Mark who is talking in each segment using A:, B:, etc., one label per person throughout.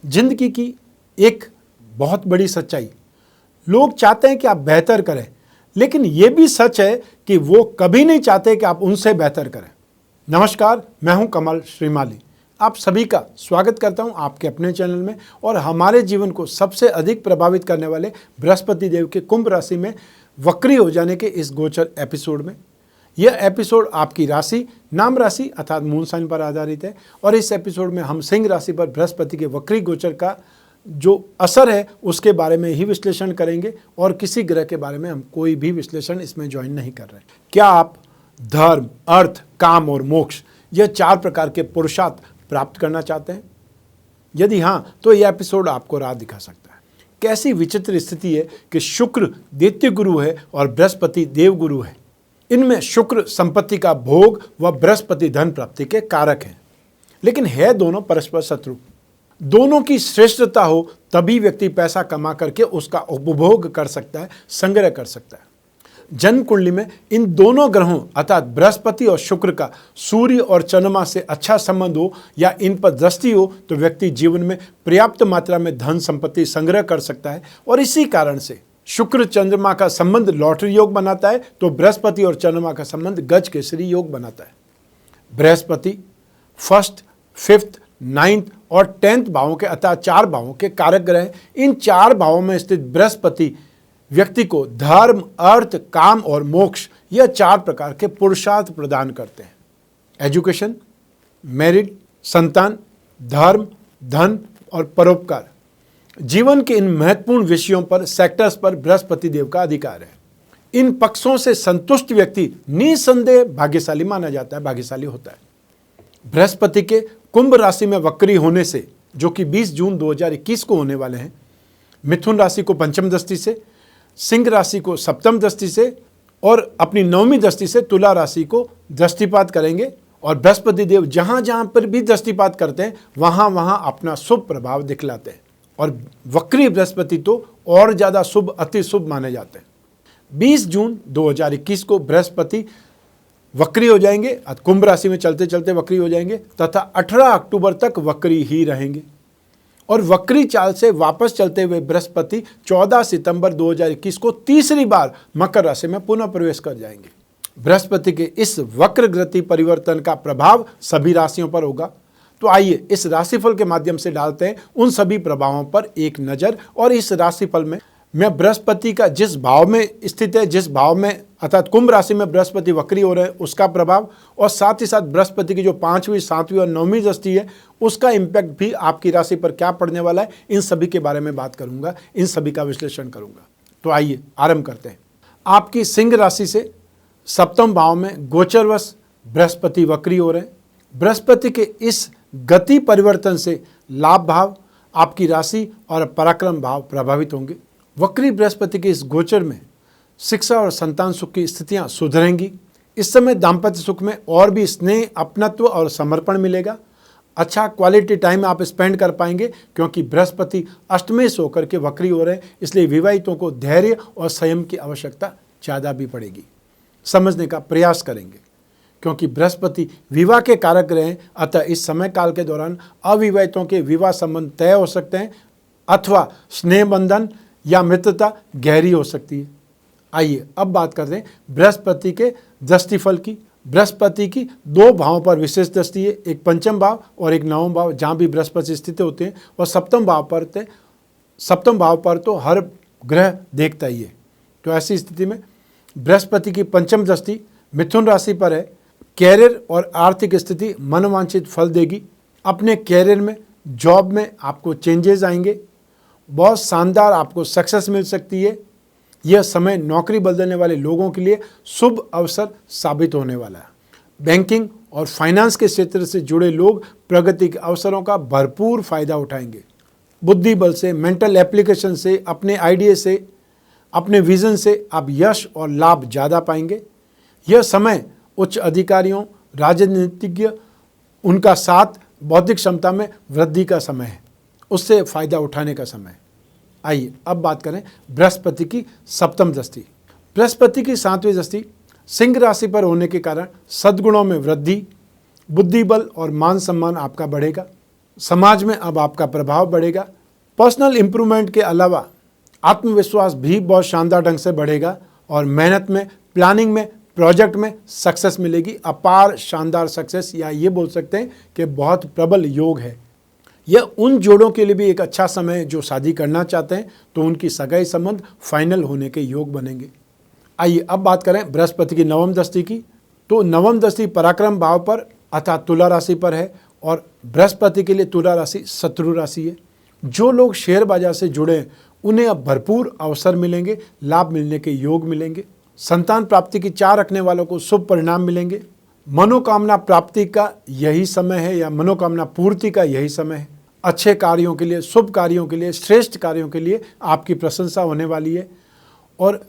A: जिंदगी की एक बहुत बड़ी सच्चाई, लोग चाहते हैं कि आप बेहतर करें, लेकिन यह भी सच है कि वो कभी नहीं चाहते कि आप उनसे बेहतर करें। नमस्कार, मैं हूं कमल श्रीमाली। आप सभी का स्वागत करता हूं आपके अपने चैनल में और हमारे जीवन को सबसे अधिक प्रभावित करने वाले बृहस्पति देव के कुंभ राशि में वक्री हो जाने के इस गोचर एपिसोड में। यह एपिसोड आपकी राशि, नाम राशि अर्थात मून साइन पर आधारित है और इस एपिसोड में हम सिंह राशि पर बृहस्पति के वक्री गोचर का जो असर है उसके बारे में ही विश्लेषण करेंगे और किसी ग्रह के बारे में हम कोई भी विश्लेषण इसमें ज्वाइन नहीं कर रहे। क्या आप धर्म, अर्थ, काम और मोक्ष यह 4 प्रकार के पुरुषार्थ प्राप्त करना चाहते हैं? यदि हाँ, तो यह एपिसोड आपको राह दिखा सकता है। कैसी विचित्र स्थिति है कि शुक्र दैत्य गुरु है और बृहस्पति देव गुरु है। इनमें शुक्र संपत्ति का भोग व बृहस्पति धन प्राप्ति के कारक हैं, लेकिन है दोनों परस्पर शत्रु। दोनों की श्रेष्ठता हो तभी व्यक्ति पैसा कमा करके उसका उपभोग कर सकता है, संग्रह कर सकता है। जन्म कुंडली में इन दोनों ग्रहों अर्थात बृहस्पति और शुक्र का सूर्य और चंद्रमा से अच्छा संबंध हो या इन पर दृष्टि हो तो व्यक्ति जीवन में पर्याप्त मात्रा में धन संपत्ति संग्रह कर सकता है। और इसी कारण से शुक्र चंद्रमा का संबंध लॉटरी योग बनाता है तो बृहस्पति और चंद्रमा का संबंध गज केसरी योग बनाता है। बृहस्पति फर्स्ट, फिफ्थ, 9th और 10th भावों के अर्थात 4 भावों के कारक ग्रह। इन 4 भावों में स्थित बृहस्पति व्यक्ति को धर्म, अर्थ, काम और मोक्ष यह 4 प्रकार के पुरुषार्थ प्रदान करते हैं। एजुकेशन, मैरिड, संतान, धर्म, धन और परोपकार। जीवन के इन महत्वपूर्ण विषयों पर, सेक्टर्स पर बृहस्पति देव का अधिकार है। इन पक्षों से संतुष्ट व्यक्ति निसंदेह भाग्यशाली माना जाता है, भाग्यशाली होता है। बृहस्पति के कुंभ राशि में वक्री होने से, जो कि 20 जून 2021 को होने वाले हैं, मिथुन राशि को पंचम दृष्टि से, सिंह राशि को सप्तम दृष्टि से और अपनी 9वीं दृष्टि से तुला राशि को दृष्टिपात करेंगे। और बृहस्पति देव जहां जहां पर भी दृष्टिपात करते हैं वहां वहां अपना शुभ प्रभाव दिखलाते हैं और वक्री बृहस्पति तो और ज्यादा शुभ, अति शुभ माने जाते हैं। 20 जून 2021 को बृहस्पति वक्री हो जाएंगे, कुंभ राशि में चलते चलते वक्री हो जाएंगे तथा 18 अक्टूबर तक वक्री ही रहेंगे। और वक्री चाल से वापस चलते हुए बृहस्पति 14 सितंबर 2021 को तीसरी बार मकर राशि में पुनः प्रवेश कर जाएंगे। बृहस्पति के इस वक्र गति परिवर्तन का प्रभाव सभी राशियों पर होगा। तो आइए इस राशिफल के माध्यम से डालते हैं उन सभी प्रभावों पर एक नजर। और इस राशिफल में मैं बृहस्पति का जिस भाव में स्थित है, जिस भाव में अर्थात कुंभ राशि में बृहस्पति वक्री हो रहे हैं उसका प्रभाव, और साथ ही साथ बृहस्पति की जो 5वीं, 7वीं और 9वीं दृष्टि है उसका इम्पैक्ट भी आपकी राशि पर क्या पड़ने वाला है, इन सभी के बारे में बात करूंगा, इन सभी का विश्लेषण करूंगा। तो आइए आरंभ करते हैं। आपकी सिंह राशि से सप्तम भाव में गोचरवश बृहस्पति वक्री हो रहे हैं। बृहस्पति के इस गति परिवर्तन से लाभ भाव, आपकी राशि और पराक्रम भाव प्रभावित होंगे। वक्री बृहस्पति के इस गोचर में शिक्षा और संतान सुख की स्थितियां सुधरेंगी। इस समय दाम्पत्य सुख में और भी स्नेह, अपनत्व और समर्पण मिलेगा। अच्छा क्वालिटी टाइम आप स्पेंड कर पाएंगे क्योंकि बृहस्पति अष्टमेश से होकर के वक्री हो रहे हैं, इसलिए विवाहितों को धैर्य और संयम की आवश्यकता ज़्यादा भी पड़ेगी। समझने का प्रयास करेंगे क्योंकि बृहस्पति विवाह के कारक ग्रह हैं, अतः इस समय काल के दौरान अविवाहितों के विवाह संबंध तय हो सकते हैं अथवा स्नेह बंधन या मित्रता गहरी हो सकती है। आइए अब बात करते हैं बृहस्पति के दृष्टिफल की। बृहस्पति की 2 भावों पर विशेष दृष्टि है, एक पंचम भाव और एक 9वां भाव, जहाँ भी बृहस्पति स्थित होते हैं, और सप्तम भाव पर तो हर ग्रह देखता ही है। तो ऐसी स्थिति में बृहस्पति की पंचम दृष्टि मिथुन राशि पर है। कैरियर और आर्थिक स्थिति मनोवांछित फल देगी। अपने कैरियर में, जॉब में आपको चेंजेस आएंगे, बहुत शानदार आपको सक्सेस मिल सकती है। यह समय नौकरी बदलने वाले लोगों के लिए शुभ अवसर साबित होने वाला है। बैंकिंग और फाइनेंस के क्षेत्र से जुड़े लोग प्रगति के अवसरों का भरपूर फायदा उठाएंगे। बुद्धि बल से, मेंटल एप्लीकेशन से, अपने आइडिया से, अपने विजन से आप यश और लाभ ज़्यादा पाएंगे। यह समय उच्च अधिकारियों, राजनीतिज्ञ, उनका साथ, बौद्धिक क्षमता में वृद्धि का समय है, उससे फायदा उठाने का समय। आइए अब बात करें बृहस्पति की सप्तम दृष्टि। बृहस्पति की 7वीं दृष्टि सिंह राशि पर होने के कारण सद्गुणों में वृद्धि, बुद्धि बल और मान सम्मान आपका बढ़ेगा। समाज में अब आपका प्रभाव बढ़ेगा। पर्सनल इंप्रूवमेंट के अलावा आत्मविश्वास भी बहुत शानदार ढंग से बढ़ेगा और मेहनत में, प्लानिंग में, प्रोजेक्ट में सक्सेस मिलेगी। अपार शानदार सक्सेस, या ये बोल सकते हैं कि बहुत प्रबल योग है। यह उन जोड़ों के लिए भी एक अच्छा समय है जो शादी करना चाहते हैं, तो उनकी सगाई संबंध फाइनल होने के योग बनेंगे। आइए अब बात करें बृहस्पति की नवम दृष्टि की। तो नवम दृष्टि पराक्रम भाव पर अर्थात तुला राशि पर है और बृहस्पति के लिए तुला राशि शत्रु राशि है। जो लोग शेयर बाजार से जुड़े हैं उन्हें अब भरपूर अवसर मिलेंगे, लाभ मिलने के योग मिलेंगे। संतान प्राप्ति की चाह रखने वालों को शुभ परिणाम मिलेंगे। मनोकामना प्राप्ति का यही समय है या मनोकामना पूर्ति का यही समय है। अच्छे कार्यों के लिए, शुभ कार्यों के लिए, श्रेष्ठ कार्यों के लिए आपकी प्रशंसा होने वाली है। और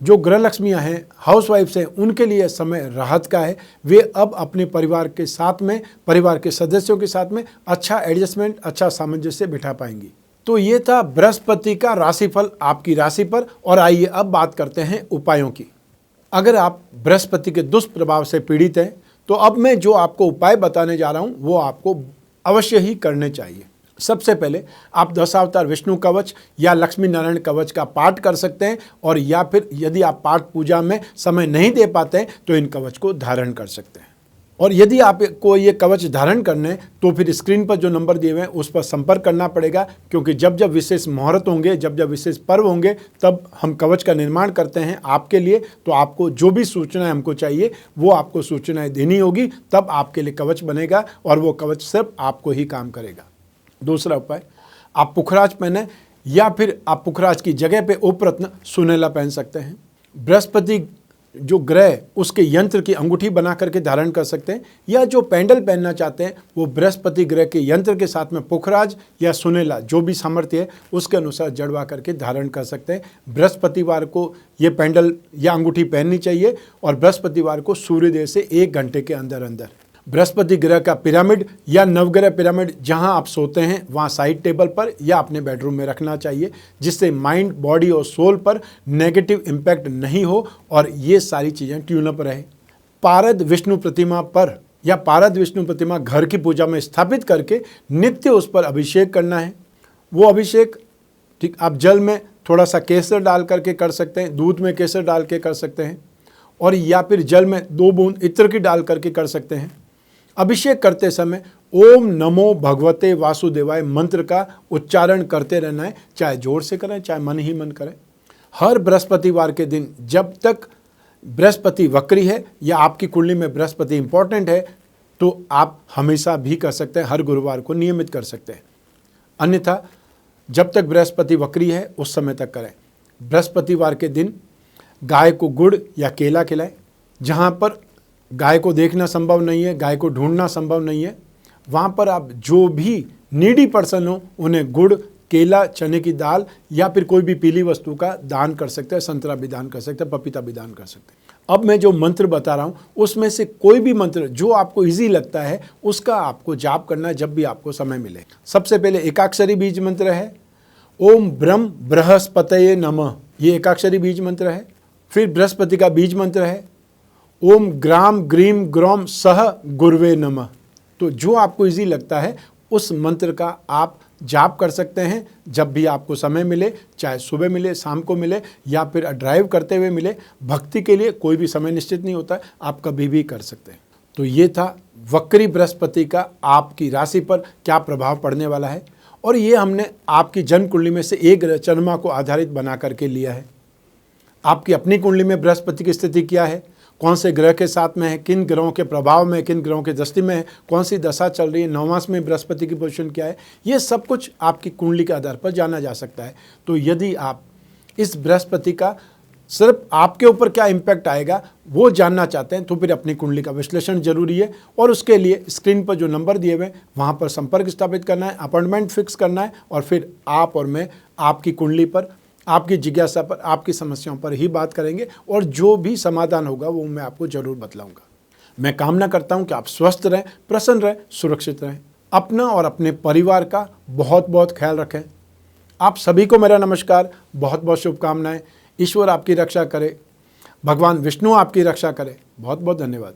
A: जो गृह लक्ष्मियाँ हैं, हाउसवाइफ्स हैं, उनके लिए समय राहत का है। वे अब अपने परिवार के साथ में, परिवार के सदस्यों के साथ में अच्छा एडजस्टमेंट, अच्छा सामंजस्य बिठा पाएंगी। तो ये था बृहस्पति का राशिफल आपकी राशि पर। और आइए अब बात करते हैं उपायों की। अगर आप बृहस्पति के दुष्प्रभाव से पीड़ित हैं तो अब मैं जो आपको उपाय बताने जा रहा हूं वो आपको अवश्य ही करने चाहिए। सबसे पहले आप दशावतार विष्णु कवच या लक्ष्मी नारायण कवच का पाठ कर सकते हैं, और या फिर यदि आप पाठ पूजा में समय नहीं दे पाते हैं तो इन कवच को धारण कर सकते हैं। और यदि आपको ये कवच धारण करने हैं तो फिर स्क्रीन पर जो नंबर दिए हुए हैं उस पर संपर्क करना पड़ेगा, क्योंकि जब जब विशेष मुहूर्त होंगे, जब जब विशेष पर्व होंगे, तब हम कवच का निर्माण करते हैं आपके लिए। तो आपको जो भी सूचनाएं हमको चाहिए वो आपको सूचनाएं देनी होगी, तब आपके लिए कवच बनेगा और वो कवच सिर्फ आपको ही काम करेगा। दूसरा उपाय, आप पुखराज पहने या फिर आप पुखराज की जगह पे उपरत्न सुनेला पहन सकते हैं। बृहस्पति जो ग्रह उसके यंत्र की अंगूठी बना करके धारण कर सकते हैं, या जो पेंडल पहनना चाहते हैं वो बृहस्पति ग्रह के यंत्र के साथ में पुखराज या सुनेला जो भी सामर्थ्य है उसके अनुसार जड़वा करके धारण कर सकते हैं। बृहस्पतिवार को ये पेंडल या अंगूठी पहननी चाहिए और बृहस्पतिवार को सूर्योदय से 1 घंटे के अंदर अंदर। बृहस्पति ग्रह का पिरामिड या नवग्रह पिरामिड जहां आप सोते हैं वहां साइड टेबल पर या अपने बेडरूम में रखना चाहिए, जिससे माइंड, बॉडी और सोल पर नेगेटिव इम्पैक्ट नहीं हो और ये सारी चीज़ें ट्यून अप रहे। पारद विष्णु प्रतिमा पर या पारद विष्णु प्रतिमा घर की पूजा में स्थापित करके नित्य उस पर अभिषेक करना है। वो अभिषेक ठीक आप जल में थोड़ा सा केसर डाल करके कर सकते हैं, दूध में केसर डाल के कर सकते हैं, और या फिर जल में 2 बूंद इत्र की डाल करके कर सकते हैं। अभिषेक करते समय ओम नमो भगवते वासुदेवाय मंत्र का उच्चारण करते रहना है, चाहे जोर से करें चाहे मन ही मन करें। हर बृहस्पतिवार के दिन, जब तक बृहस्पति वक्री है या आपकी कुंडली में बृहस्पति इंपॉर्टेंट है, तो आप हमेशा भी कर सकते हैं, हर गुरुवार को नियमित कर सकते हैं। अन्यथा जब तक बृहस्पति वक्री है उस समय तक करें। बृहस्पतिवार के दिन गाय को गुड़ या केला खिलाएं। जहाँ पर गाय को देखना संभव नहीं है, गाय को ढूंढना संभव नहीं है, वहाँ पर आप जो भी नीडी पर्सन हो उन्हें गुड़, केला, चने की दाल या फिर कोई भी पीली वस्तु का दान कर सकते हैं। संतरा भी दान कर सकते हैं, पपीता भी दान कर सकते हैं। अब मैं जो मंत्र बता रहा हूँ उसमें से कोई भी मंत्र जो आपको ईजी लगता है उसका आपको जाप करना है जब भी आपको समय मिले। सबसे पहले एकाक्षरी बीज मंत्र है ओम ब्रह्म बृहस्पतये नमः, ये एकाक्षरी बीज मंत्र है। फिर बृहस्पति का बीज मंत्र है ओम ग्राम ग्रीम ग्रोम सह गुरवे नमः। तो जो आपको इजी लगता है उस मंत्र का आप जाप कर सकते हैं जब भी आपको समय मिले, चाहे सुबह मिले, शाम को मिले या फिर ड्राइव करते हुए मिले। भक्ति के लिए कोई भी समय निश्चित नहीं होता है, आप कभी भी कर सकते हैं। तो ये था वक्री बृहस्पति का आपकी राशि पर क्या प्रभाव पड़ने वाला है, और ये हमने आपकी जन्म कुंडली में से एक ग्रह चंद्रमा को आधारित बना करके लिया है। आपकी अपनी कुंडली में बृहस्पति की स्थिति क्या है, कौन से ग्रह के साथ में है, किन ग्रहों के प्रभाव में, किन ग्रहों के दृष्टि में है, कौन सी दशा चल रही है, नवमांश में बृहस्पति की पोजीशन क्या है, ये सब कुछ आपकी कुंडली के आधार पर जाना जा सकता है। तो यदि आप इस बृहस्पति का सिर्फ आपके ऊपर क्या इम्पैक्ट आएगा वो जानना चाहते हैं तो फिर अपनी कुंडली का विश्लेषण जरूरी है, और उसके लिए स्क्रीन पर जो नंबर दिए हुए हैं वहाँ पर संपर्क स्थापित करना है, अपॉइंटमेंट फिक्स करना है, और फिर आप और मैं आपकी कुंडली पर, आपकी जिज्ञासा पर, आपकी समस्याओं पर ही बात करेंगे, और जो भी समाधान होगा वो मैं आपको जरूर बतलाऊंगा। मैं कामना करता हूं कि आप स्वस्थ रहें, प्रसन्न रहें, सुरक्षित रहें, अपना और अपने परिवार का बहुत बहुत ख्याल रखें। आप सभी को मेरा नमस्कार, बहुत बहुत शुभकामनाएं। ईश्वर आपकी रक्षा करे, भगवान विष्णु आपकी रक्षा करे। बहुत बहुत धन्यवाद।